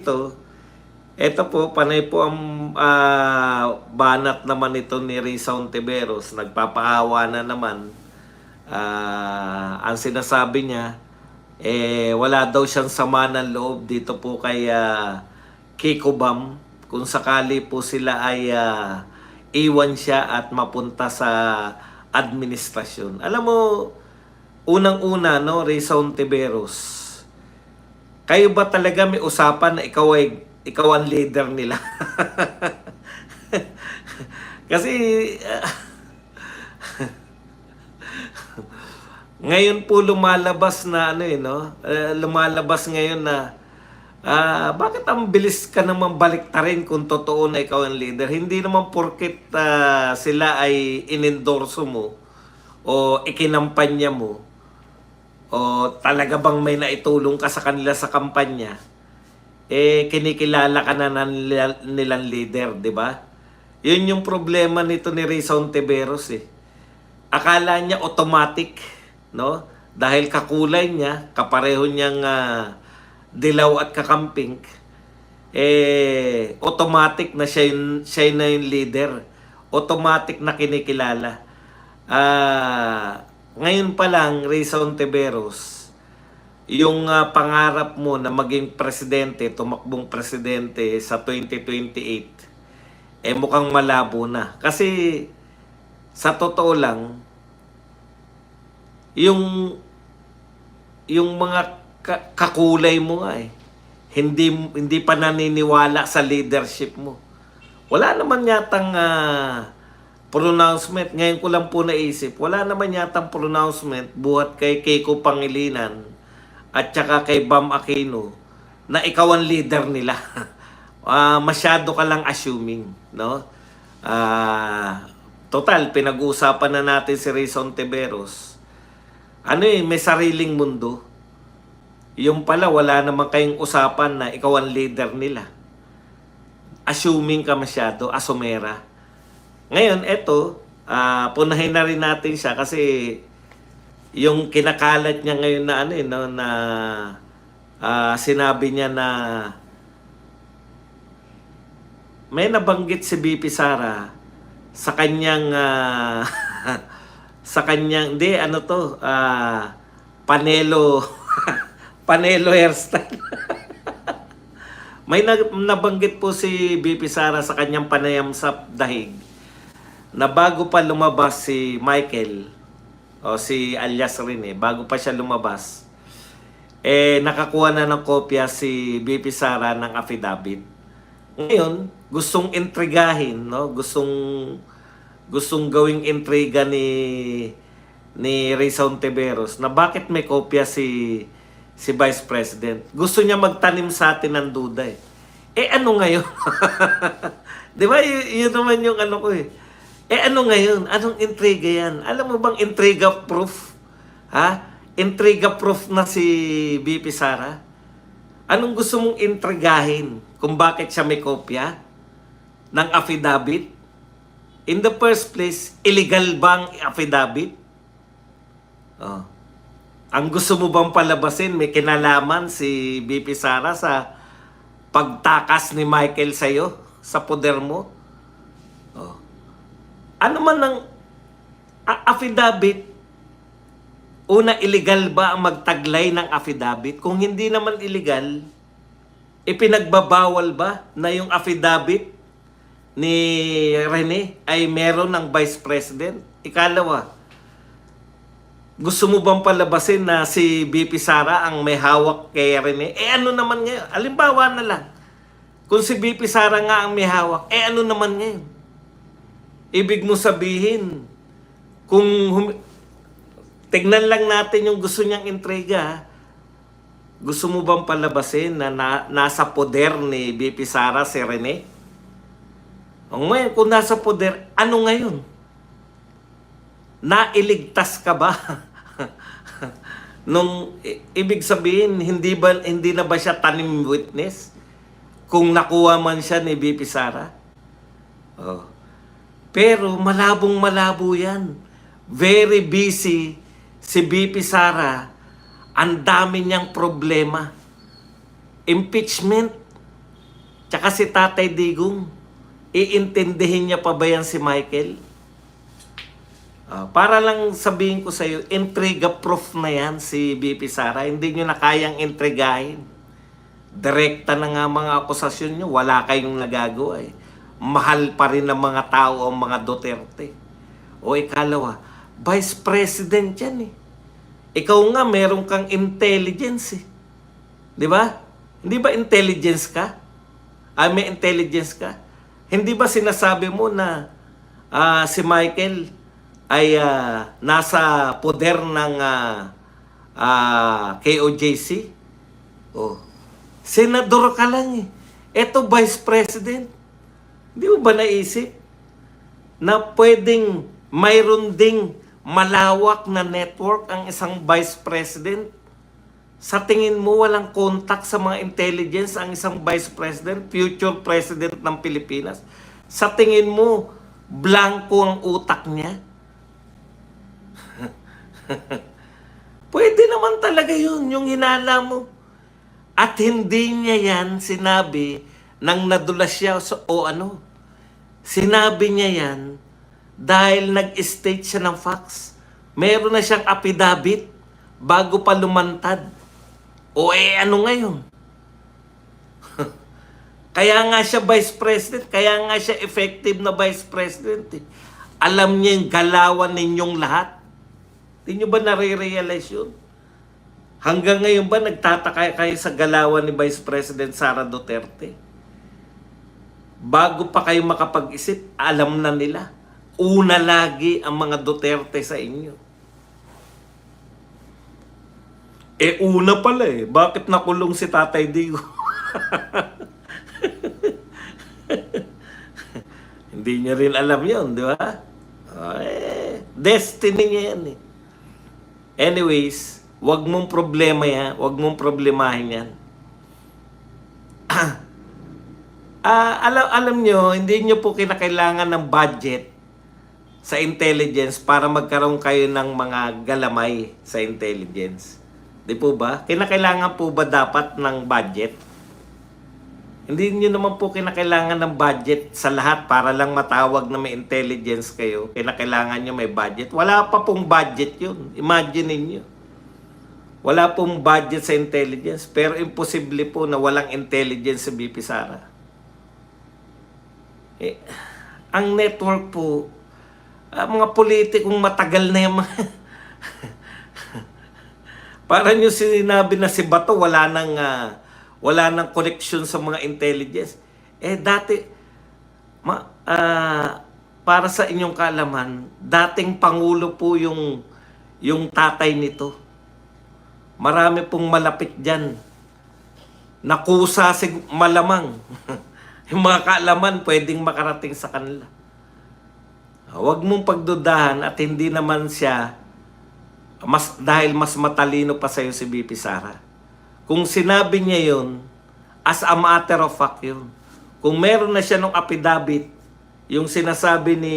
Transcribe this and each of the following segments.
Ito po, panay po ang banat naman ito ni Risa Ontiveros. Nagpapaawa na naman. Ang sinasabi niya, wala daw siyang sama ng loob dito po kay Kiko Bam. Kung sakali po sila ay iwan siya at mapunta sa administrasyon. Alam mo, unang-una, no, Risa Ontiveros, kayo ba talaga may usapan na ikaw ang leader nila? Kasi ngayon po lumalabas na lumalabas ngayon na bakit ang bilis ka naman baliktarin kung totoo na ikaw ang leader? Hindi naman porket sila ay inendorso mo o ikinampanya mo o talaga bang may naitulong ka sa kanila sa kampanya, kinikilala ka na nilang leader, di ba? Yun yung problema nito ni Risa Ontiveros eh. Akala niya automatic, no? Dahil kakulay niya, kapareho niyang dilaw at kakamping, automatic na siya na yung leader. Automatic na kinikilala. Ngayon pa lang, Risa Ontiveros, yung pangarap mo na maging presidente, tumakbong presidente sa 2028, mukhang malabo na. Kasi sa totoo lang, yung mga kakulay mo nga hindi pa naniniwala sa leadership mo. Wala naman yatang pronouncement. Ngayon ko lang po naisip, wala naman yatang pronouncement buhat kay Kiko Pangilinan at saka kay Bam Aquino na ikaw ang leader nila. Masyado ka lang assuming, no? Total, pinag-uusapan na natin si Risa Ontiveros. May sariling mundo. Yung pala, wala naman kayong usapan na ikaw ang leader nila. Assuming ka masyado, asumera. Ngayon, eto, punahin na rin natin siya kasi yung kinakalat niya ngayon na sinabi niya na may nabanggit si BP Sara sa kanyang panelo panelo hairstyle. May nabanggit po si BP Sara sa kanyang panayam sa dahig na bago pa lumabas si Michael o si alias rin bago pa siya lumabas, nakakuha na ng kopya si BP Sara ng affidavit. Ngayon, gustong intrigahin, no? Gustong gawing intriga ni Risa Ontiveros na bakit may kopya si Vice President. Gusto niya magtanim sa atin ng duda ano ngayon? Di ba? Yun naman yung ano ko ano ngayon? Anong intriga yan? Alam mo bang intriga proof? Intriga proof na si BP Sara? Anong gusto mong intrigahin kung bakit siya may kopya ng affidavit? In the first place, illegal bang affidavit? Ang gusto mo bang palabasin, may kinalaman si BP Sara sa pagtakas ni Michael sa'yo, sa poder mo? Ano man ang affidavit? Una, illegal ba ang magtaglay ng affidavit? Kung hindi naman illegal, ipinagbabawal ba na yung affidavit ni Rene ay meron ng Vice President? Ikalawa, gusto mo bang palabasin na si BP Sara ang may hawak kay Rene? Ano naman ngayon? Halimbawa na lang, kung si BP Sara nga ang may hawak, ano naman ngayon? Ibig mo sabihin, tignan lang natin yung gusto niyang intriga. Gusto mo bang palabasin na nasa poder ni BP Sara si Rene? Ngayon, kung nasa poder, ano ngayon? Nailigtas ka ba? Ibig sabihin, hindi na ba siya tanim witness? Kung nakuha man siya ni BP Sara? Pero malabong-malabo yan. Very busy si BP Sara. Ang dami niyang problema. Impeachment. Tsaka si Tatay Digong, iintindihin niya pa ba yan si Michael? Para lang sabihin ko sa iyo, intriga proof na yan si BP Sara. Hindi nyo na kayang intrigahin. Direkta na nga mga akusasyon nyo, wala kayong nagagawa eh. Mahal pa rin ng mga tao ang mga Duterte. O ikalawa, Vice President yan eh. Ikaw nga, meron kang intelligence eh. Di ba? Hindi ba intelligence ka? May intelligence ka? Hindi ba sinasabi mo na si Michael ay nasa poder ng KOJC? Oh. Senador ka lang eh. Eto Vice President. Hindi mo ba naisip na pwedeng mayroon ding malawak na network ang isang Vice President? Sa tingin mo walang contact sa mga intelligence ang isang Vice President, future President ng Pilipinas? Sa tingin mo blanco ang utak niya? Pwede naman talaga yun, yung hinala mo. At hindi niya yan sinabi nang nadulas siya o ano. Sinabi niya yan dahil nag-state siya ng facts. Meron na siyang affidavit bago pa lumantad. O ano ngayon? Kaya nga siya Vice President, kaya nga siya effective na Vice President. Alam niya yung galawan ninyong lahat. Hindi nyo ba nare-realize yun? Hanggang ngayon ba nagtataka kayo sa galawan ni Vice President Sara Duterte? Bago pa kayo makapag-isip, alam na nila. Una lagi ang mga Duterte sa inyo. Una pala eh. Bakit nakulong si Tatay Digo? Hindi niya rin alam yun, di ba? Destiny niya yan eh. Anyways, wag mong problema yan. Wag mong problemahin yan. Alam nyo, hindi nyo po kinakailangan ng budget sa intelligence para magkaroon kayo ng mga galamay sa intelligence. Di po ba? Kinakailangan po ba dapat ng budget? Hindi nyo naman po kinakailangan ng budget sa lahat para lang matawag na may intelligence kayo. Kinakailangan nyo may budget. Wala pa pong budget yun. Imagine niyo. Wala pong budget sa intelligence. Pero imposible po na walang intelligence sa BP Sara. Ang network po, mga politikong matagal na yung mga... Para nyo sinabi na si Bato, wala nang connection sa mga intelligence. Dati, para sa inyong kaalaman, dating Pangulo po yung tatay nito. Marami pong malapit dyan. Nakusa malamang. Yung mga kaalaman pwedeng makarating sa kanila. Huwag mong pagdudahan at hindi naman siya dahil mas matalino pa sa'yo si BP Sara. Kung sinabi niya yun, as a matter of fact yun. Kung meron na siya ng affidavit, yung sinasabi ni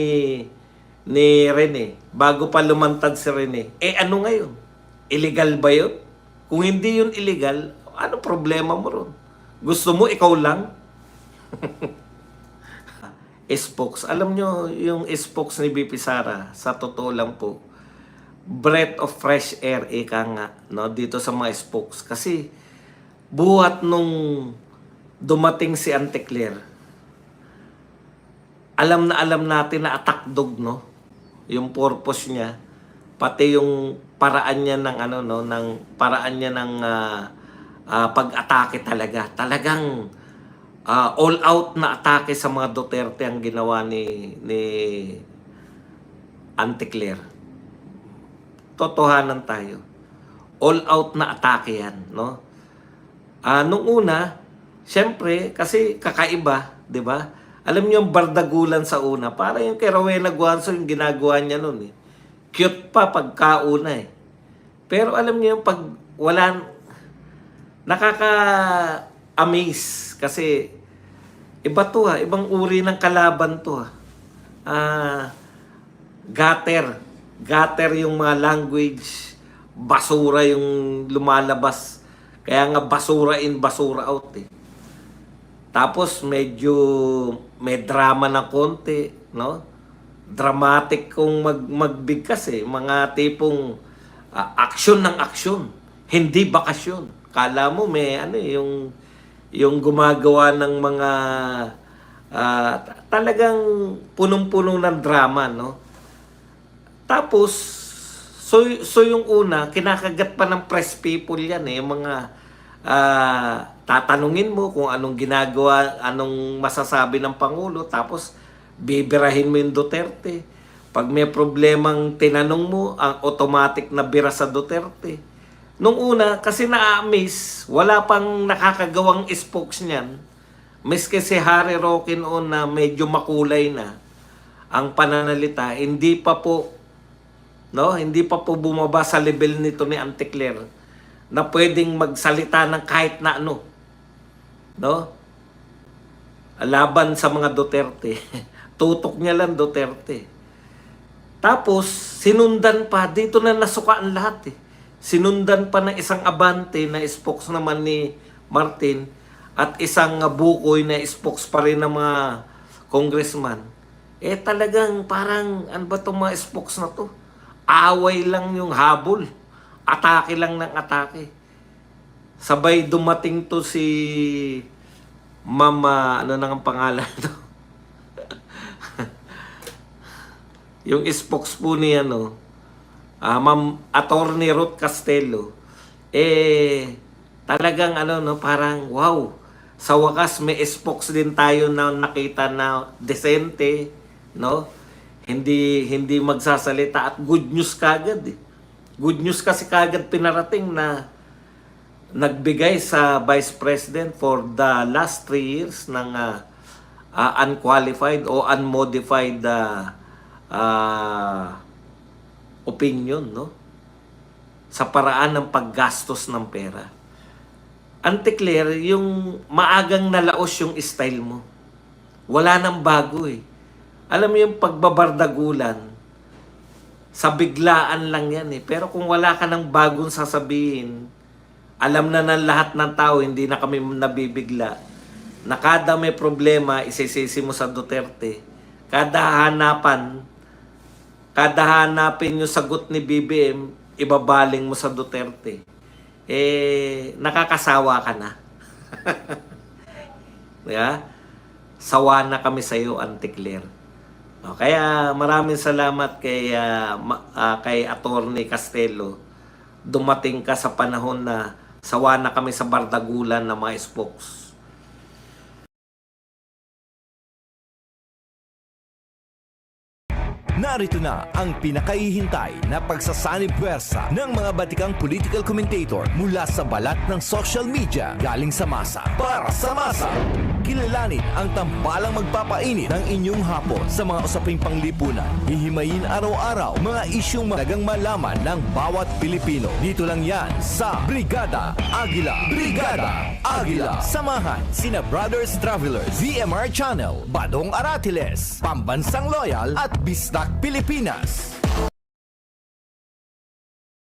Rene, bago pa lumantad si Rene, ano ngayon? Illegal ba yun? Kung hindi yun illegal, ano problema mo ron? Gusto mo ikaw lang? Spokes. Alam nyo, yung spokes ni BP Sara, sa totoo lang po, breath of fresh air, ika nga, no, dito sa mga spokes. Kasi, buhat nung dumating si Auntie Claire, alam natin na attack dog, no? Yung purpose niya, pati yung paraan niya ng paraan niya ng pag-atake talaga. Talagang all out na atake sa mga Duterte ang ginawa ni Auntie Claire. Totohanan tayo. All out na atake yan, no? Nung una, syempre, kasi kakaiba, di ba? Alam niyo yung bardagulan sa una, para yung kay Rowena Guanzo, yung ginagawa niya nun eh. Cute pa pagkauna eh. Pero alam niyo yung pag wala, nakaka-amaze kasi iba to ha, ibang uri ng kalaban to ha. Gutter yung mga language, basura yung lumalabas. Kaya nga basura in, basura out eh. Tapos medyo may drama na konti, no? Dramatic kung magbigkas eh. Mga tipong aksyon ng aksyon, hindi bakasyon. Kala mo may ano eh, yung gumagawa ng mga talagang punong-puno ng drama, no? Tapos so yung una, kinakagat pa ng press people yan eh, yung mga tatanungin mo kung anong ginagawa, anong masasabi ng Pangulo, tapos bibirahin mo yung Duterte. Pag may problemang tinanong mo, ang automatic na bira sa Duterte. Nung una, kasi na-amaze, wala pang nakakagawang spokes niyan. Miski si Harry Roque noon na medyo makulay na ang pananalita, hindi pa po bumaba sa level nito ni Auntie Claire na pwedeng magsalita ng kahit na ano, no? Laban sa mga Duterte. Tutok niya lang Duterte. Tapos sinundan pa, dito na nasukaan lahat eh. Sinundan pa ng isang abante na spokes naman ni Martin at isang bukoy na spokes pa rin ng mga congressman. Eh talagang parang ano ba itong mga spokes na to? Away lang yung habol. Atake lang ng atake. Sabay dumating to si Mama, ano nang ang pangalan to? Yung spokes po ni Ma'am Attorney Ruth Castello. Talagang parang wow. Sa wakas may spokes din tayo na nakita na desente, no? Hindi magsasalita at good news kagad eh. Good news kasi kagad pinarating na nagbigay sa Vice President for the last 3 years ng unqualified o unmodified opinion, no? Sa paraan ng paggastos ng pera. Auntie Claire, yung maagang nalaos yung style mo. Wala nang bago eh. Alam mo yung pagbabardagulan, sa biglaan lang yan eh. Pero kung wala ka ng bagong sasabihin, alam na ng lahat ng tao, hindi na kami nabibigla, na kada may problema, isisisi mo sa Duterte. Kada hanapin yung sagot ni BBM, ibabaling mo sa Duterte. Nakakasawa ka na. Yeah? Sawa na kami sa iyo, Auntie Claire. Kaya maraming salamat kay Attorney Castello. Dumating ka sa panahon na sawa na kami sa bardagulan ng mga spokes. Narito na ang pinakaihintay na pagsasanib puwersa ng mga batikang political commentator mula sa balat ng social media galing sa masa. Para sa masa, kilalanin ang tambalang magpapainit ng inyong hapon sa mga usaping panglipunan. Hihimayin araw-araw mga isyong malagang malaman ng bawat Pilipino. Dito lang yan sa Brigada Agila. Brigada Agila. Samahan sina Brothers Travelers, VMR Channel, Badong Aratiles, Pambansang Loyal at Bistak Pilipinas.